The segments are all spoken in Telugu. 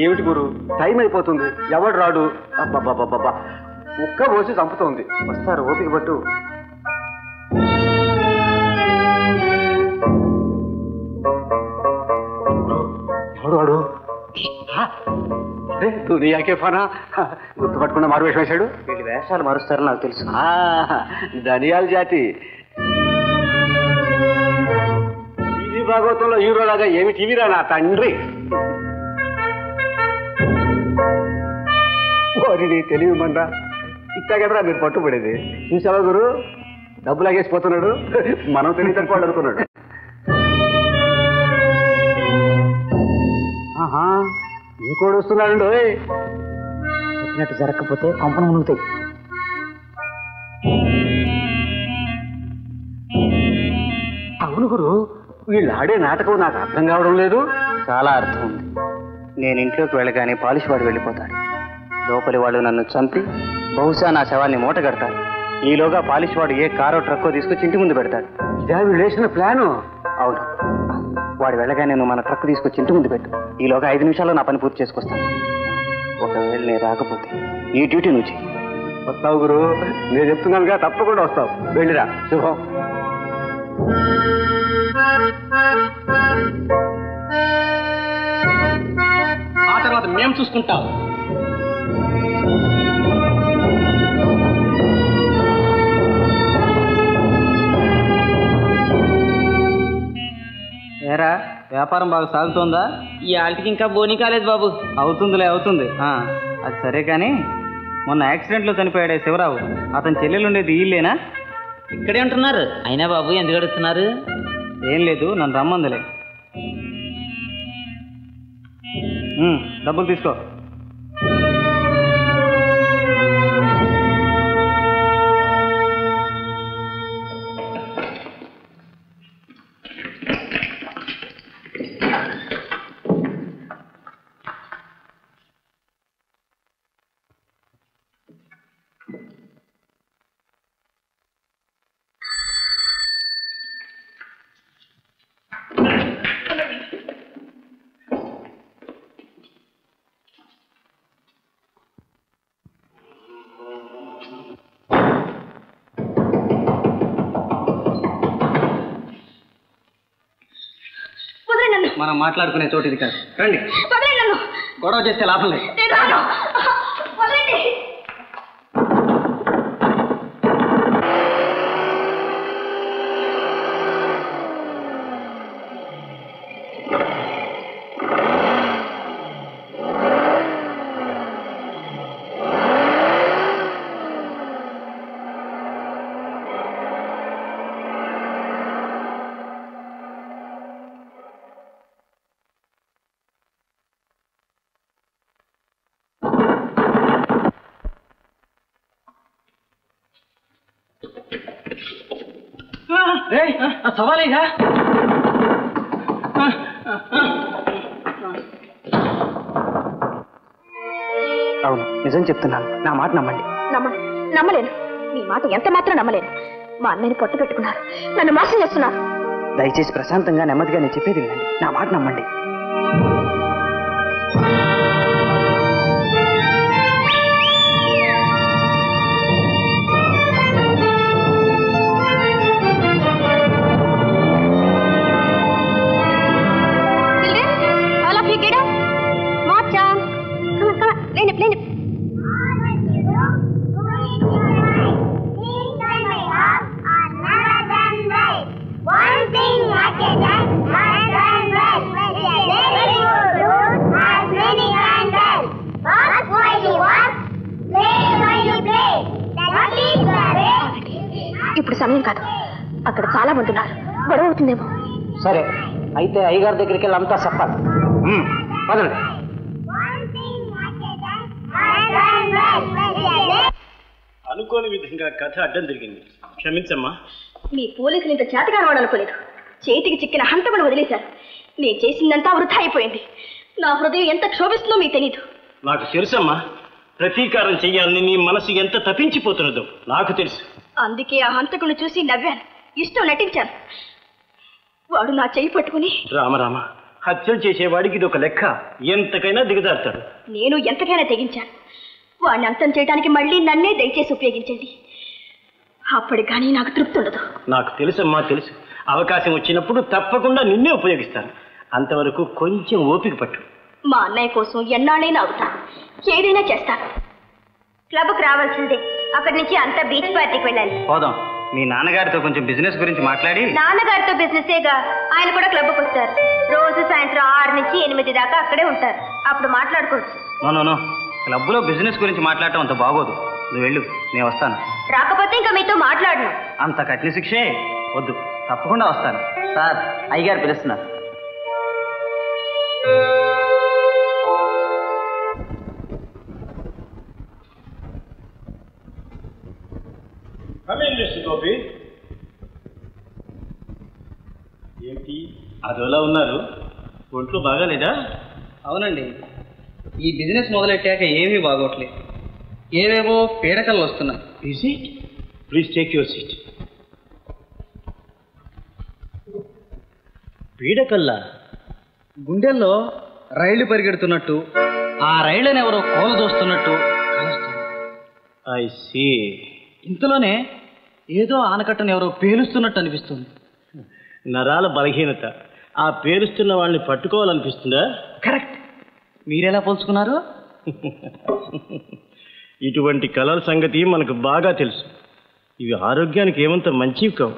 ఏమిటి గురు, టైం అయిపోతుంది, ఎవడు రాడు. అబ్బబ్బబ్బబ్బా, ఉక్క పోసి చంపుతోంది. వస్తారు, ఓపిక పట్టు. ఎవడు వాడు? దునియాకే ఫనా, గుర్తుపట్టకుండా మారు వేషం వేశాడు. వీళ్ళు వేషాలు మారుస్తారని నాకు తెలుసు. ధనియాల జాతి. ఇది భాగవతంలో హీరోలాగా ఏమి టీవీరా నా తండ్రి. వారిని తెలియమంటా ఇట్టాగదరా మీరు పట్టుబడేది. చూసావా గురు, డబ్బు లాగేసిపోతున్నాడు. మనం తెలివి తక్కువ అనుకున్నాడు. ఇంకోటి వస్తున్నాడు. చెప్పినట్టు జరగకపోతే కొంపను మునుగుతాయి. అవును గురు, వీళ్ళు ఆడే నాటకం నాకు అర్థం కావడం లేదు. చాలా అర్థం ఉంది. నేను ఇంట్లోకి వెళ్ళగానే పాలిష్ వాడు వెళ్ళిపోతాడు. లోపలి వాళ్ళు నన్ను చంపి బహుశా నా శవాన్ని మూట కడతారు. ఈలోగా పాలిష్ వాడు ఏ కారో ట్రక్కో తీసుకొచ్చి ఇంటి ముందు పెడతాడు. ఇదే వీళ్ళు వేసిన ప్లాను. అవును, వాడు వెళ్ళగానే నువ్వు మన ట్రక్ తీసుకొచ్చి ఇంటి ముందు పెట్టు. ఈలోగా 5 నిమిషాల్లో నా పని పూర్తి చేసుకొస్తాను. ఒకవేళ నేను రాకపోతే ఈ డ్యూటీ నువ్వు చెయ్యి. వస్తావు గురు, నేను చెప్తున్నానుగా, తప్పకుండా వస్తావు. వెళ్ళిరా. శుభం. ఆ తర్వాత మేము చూసుకుంటాం. ఏరా, వ్యాపారం బాగా సాగుతోందా? ఈ ఆల్టికి ఇంకా బోనీ కాలేదు బాబు. అవుతుందిలే, అవుతుంది. అది సరే కానీ మొన్న యాక్సిడెంట్లో చనిపోయాడే శివరావు, అతని చెల్లెలు ఉండేది ఇల్లేనా? ఇక్కడే ఉంటున్నారు. అయినా బాబు ఎందుకు అడుగుతున్నారు? ఏం లేదు, నన్ను రమ్మందులే. డబ్బులు తీసుకో. మనం మాట్లాడుకునే చోటు ఇది కాదు. రండి. గొడవ చేస్తే లాభం లేదు. సవాలేగా అవును, నిజం చెప్తున్నాను. నా మాట నమ్మండి. నమ్మలేను. నీ మాట ఎంత మాత్రం నమ్మలేను. మా అన్నయ్యని పొట్టు పెట్టుకున్నారు, నన్ను మోసం చేస్తున్నారు. దయచేసి ప్రశాంతంగా నెమ్మదిగా నేను చెప్పేది వినండి. నా మాట నమ్మండి. ఇప్పుడు సమయం కాదు, అక్కడ చాలా మంది ఉన్నారు, గొడవ అవుతుందేమో. సరే, అయితే అయ్యగారి దగ్గరికి వెళ్ళి అంతా చెప్పాలి. పదండి. అనుకోని విధంగా కథ అడ్డం తిరిగింది. క్షమించమ్మా. మీ పోలీసులు ఇంత చేతగాని వాడు అనుకోలేదు. చేతికి చిక్కిన హంతకుడు వదిలేశారు. నేను చేసిందంతా వృధా అయిపోయింది. నా హృదయం ఎంత క్షోభిస్తుందో మీకు తెలీదు. నాకు తెలుసమ్మా, ప్రతీకారం చెయ్యాలని నీ మనసు ఎంత తప్పించిపోతున్నదో నాకు తెలుసు. అందుకే ఆ హంతకుని చూసి నవ్వాను, ఇష్టం నటించాను. వాడు నా చెయ్యి పట్టుకుని, రామరామ, హత్యలు చేసేవాడికి ఇది ఒక లెక్క. ఎంతకైనా దిగజారుతాడు. నేను ఎంతకైనా తెగించాను. వాడిని అంతం చేయడానికి మళ్ళీ నన్నే దయచేసి ఉపయోగించండి. అప్పటి కానీ నాకు తృప్తి ఉండదు. నాకు తెలుసమ్మా, తెలుసు. అవకాశం వచ్చినప్పుడు తప్పకుండా నిన్నే ఉపయోగిస్తాను. అంతవరకు కొంచెం ఓపిక పట్టు. మా అన్నయ్య కోసం ఎన్నాళ్ళైనా అవుతాను, ఏదైనా చేస్తాను. క్లబ్కి రావాల్సిందే. అక్కడి నుంచి అంతా బీచ్ పార్టీకి వెళ్ళాలి. పోదాం. మీ నాన్నగారితో కొంచెం బిజినెస్ గురించి మాట్లాడి. నాన్నగారితో బిజినెసేగా, ఆయన కూడా క్లబ్కి వస్తారు. రోజు సాయంత్రం 6 నుంచి 8 దాకా అక్కడే ఉంటారు. అప్పుడు మాట్లాడుకోవచ్చు. నో క్లబ్లో బిజినెస్ గురించి మాట్లాడటం అంత బాగోదు. నువ్వు వెళ్ళు, నేను వస్తాను. రాకపోతే ఇంకా మీతో మాట్లాడను. అంత కఠిన శిక్షే వద్దు, తప్పకుండా వస్తాను. సార్, అయ్యగారు పిలుస్తున్నారు. గోపి, ఏంటి అదోలా ఉన్నారు? ఒంట్లో బాగాలేదా? అవునండి, ఈ బిజినెస్ మొదలెట్టాక ఏమీ బాగోట్లేదు. ఏవేవో పీడకలు వస్తున్నాయి. Is it? Please take your seat. పీడకల్లా? గుండెల్లో రైళ్లు పరిగెడుతున్నట్టు, ఆ రైళ్లను ఎవరో కూలదోస్తున్నట్టు ఐ సీ. ఇంతలోనే ఏదో ఆనకట్టను ఎవరో పేలుస్తున్నట్టు అనిపిస్తుంది. నరాల బలహీనత. ఆ పేరుస్తున్న వాళ్ళని పట్టుకోవాలనిపిస్తుందా? కరెక్ట్. మీరెలా పోల్చుకున్నారు? ఇటువంటి కళల సంగతి మనకు బాగా తెలుసు. ఇవి ఆరోగ్యానికి ఏమంత మంచివి కావు.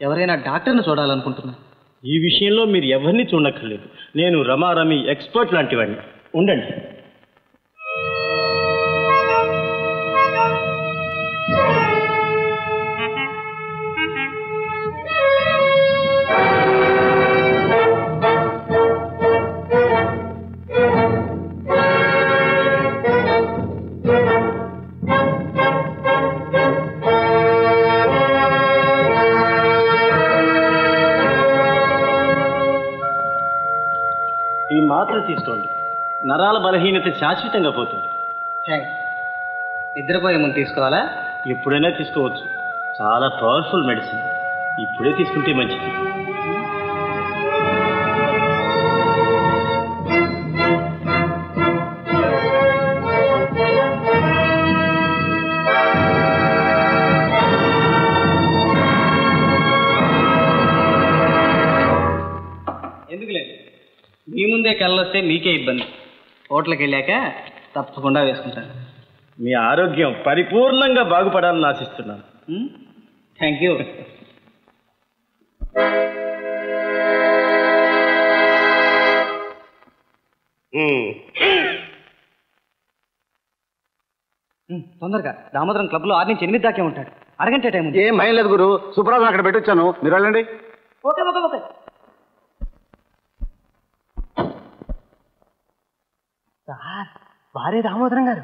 ఎవరైనా డాక్టర్ని చూడాలనుకుంటున్నా. ఈ విషయంలో మీరు ఎవరిని చూడక్కర్లేదు. నేను రమారమి ఎక్స్పర్ట్ లాంటి వాడిని. ఉండండి. ఈ మాత్ర తీసుకోండి. నరాల బలహీనత శాశ్వతంగా పోతుంది. థ్యాంక్స్. నిద్రపోయే ముందు తీసుకోవాలా? ఎప్పుడైనా తీసుకోవచ్చు. చాలా పవర్ఫుల్ మెడిసిన్. ఇప్పుడే తీసుకుంటే మంచిది. ఎందుకులేదు, మీ ముందే కళ్ళొస్తే మీకే ఇబ్బంది. హోటల్కి వెళ్ళాక తప్పకుండా వేసుకుంటాను. మీ ఆరోగ్యం పరిపూర్ణంగా బాగుపడాలని ఆశిస్తున్నాను. Thank you. తొందరగా. దామోదరం క్లబ్లో 6 నుంచి 8 దాకే ఉంటాడు. అరగంట టైం ఉంది. ఏం భయం లేదు గురు, సుప్రభాతం అక్కడ పెట్టొచ్చాను, మీరు వెళ్ళండి. Okay okay okay. సార్, వారే దామోదరం గారు.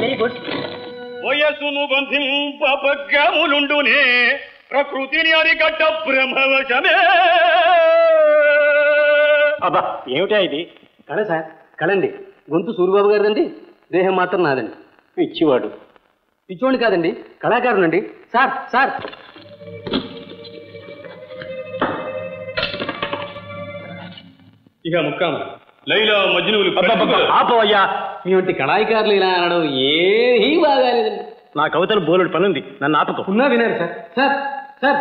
Very good. వయసును బంధింపగ్రములుండునే ప్రకృతిని అరికట్ట బ్రహ్మవశమే. అబ్బా, ఏమిటా ఇది? కళ సార్, కళండి. గొంతు సూరిబాబు గారిదండి, దేహం మాత్రం నాదండి. పిచ్చివాడు. పిచ్చోండి కాదండి, కళాకారునండి. సార్ సార్, ఇక ముక్కామ లైలా మజ్నువులు. ఆపవయ్యా, మీ వంటి కళాకారులు ఇలా అనడం ఏమీ బాగాలేదండి. నా కవితలు బోలుడు పనుంది, నన్ను ఆపకు. ఉన్నా వినారు సార్. సార్ సార్,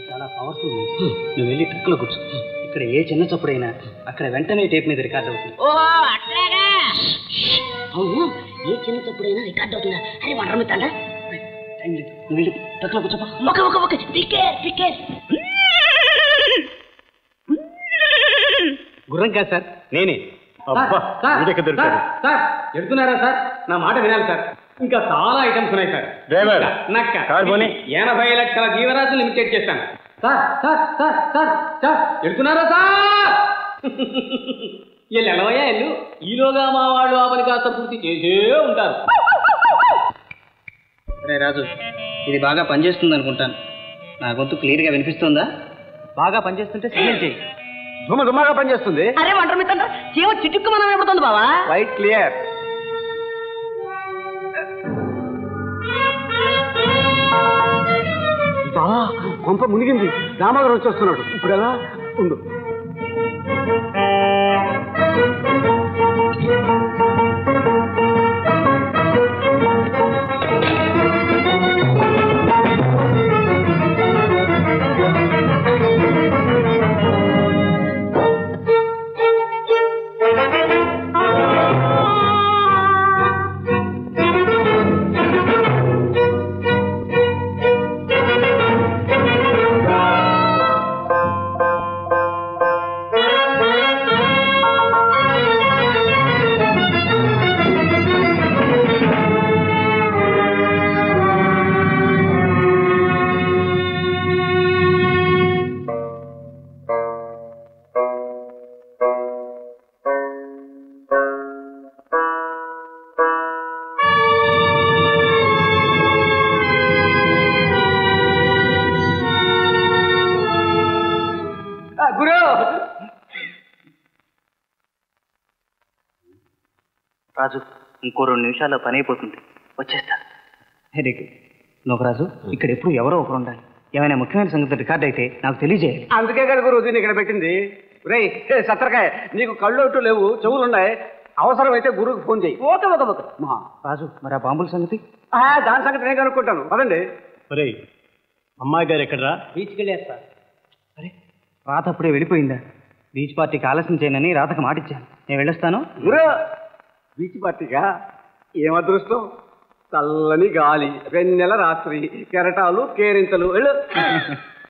చాలా పవర్ఫుల్. నువ్వు వెళ్ళి ట్రక్లో కూర్చో. ఇక్కడ ఏ చిన్న చప్పుడైనా అక్కడ వెంటనే టేప్ మీద రికార్డ్ అవుతుంది. అవును, ఏ చిన్న చప్పుడైనా రికార్డ్ అవుతుందా? అరే వండర్ మిత్తాడా, టైం లేదు. నువ్వు వెళ్ళి ట్రక్లో కూర్చోపా. Okay okay okay. పికేర్. గుర్రం కాదు సార్, నేనే. అబ్బా, వీడెక్కడ దొరికాడు? సార్, ఎడుతున్నారా సార్? నా మాట వినాలి సార్. ఇంకా చాలా ఐటమ్స్ ఉన్నాయి సార్. డ్రైవర్ నక్క కారు పోనీ. 80 లక్షల జీవరాశులు లిమిటెడ్ చేస్తాను. Sir sir sir sir sir ఎడుతున్నారా సార్? ఎల్లవయ్యా ఎల్లు, ఈలోగా మా వాళ్ళు ఆ పని కాస్త పూర్తి చేసే ఉంటారు. అరే రాజు, ఇది బాగా పనిచేస్తుంది అనుకుంటాను. నా గొంతు క్లియర్గా వినిపిస్తుందా? బాగా పనిచేస్తుంటే సిగ్నల్ చేయి. దుమ్మగా పనిచేస్తుంది. అరే వంట మిత్ర, జీవ చిటుక్కు మనం వినపడుతుంది బావా. Right clear. బావా కొంప మునిగింది. రామగారు వచ్చేస్తున్నాడు. ఇప్పుడు ఎలా ఉండు. రాజు, ఇంకో 2 నిమిషాల్లో పని అయిపోతుంది. వచ్చేస్తా. Very good. నోకరాజు, ఇక్కడ ఎప్పుడు ఎవరో ఒకరు ఉండాలి. ఏమైనా ముఖ్యమైన సంగతి రికార్డ్ అయితే నాకు తెలియజేయాలి. అందుకే కదా గురు దీన్ని ఇక్కడ పెట్టింది. రేయ్ సత్తరకాయ, నీకు కళ్ళు అటు లేవు, చెవులు ఉన్నాయి. అవసరమైతే గురువుకి ఫోన్ చేయి. Okay okay okay. రాజు, మరి ఆ బాంబుల సంగతి? దాని సంగతి నేను కనుక్కుంటాను. పదండి. అమ్మాయి గారు ఎక్కడరా? బీచ్కి వెళ్ళారు సార్. అరే, రాత అప్పుడే వెళ్ళిపోయిందా? బీచ్ పార్టీకి ఆలస్యం చేయనని రాతకు మాటిచ్చాను. నేను వెళ్ళొస్తాను. గురు, బీచ్ పార్టీగా ఏం అదృష్టం. చల్లని గాలి, వెన్నెల రాత్రి, కెరటాలు, కేరింతలు. వెళ్ళు.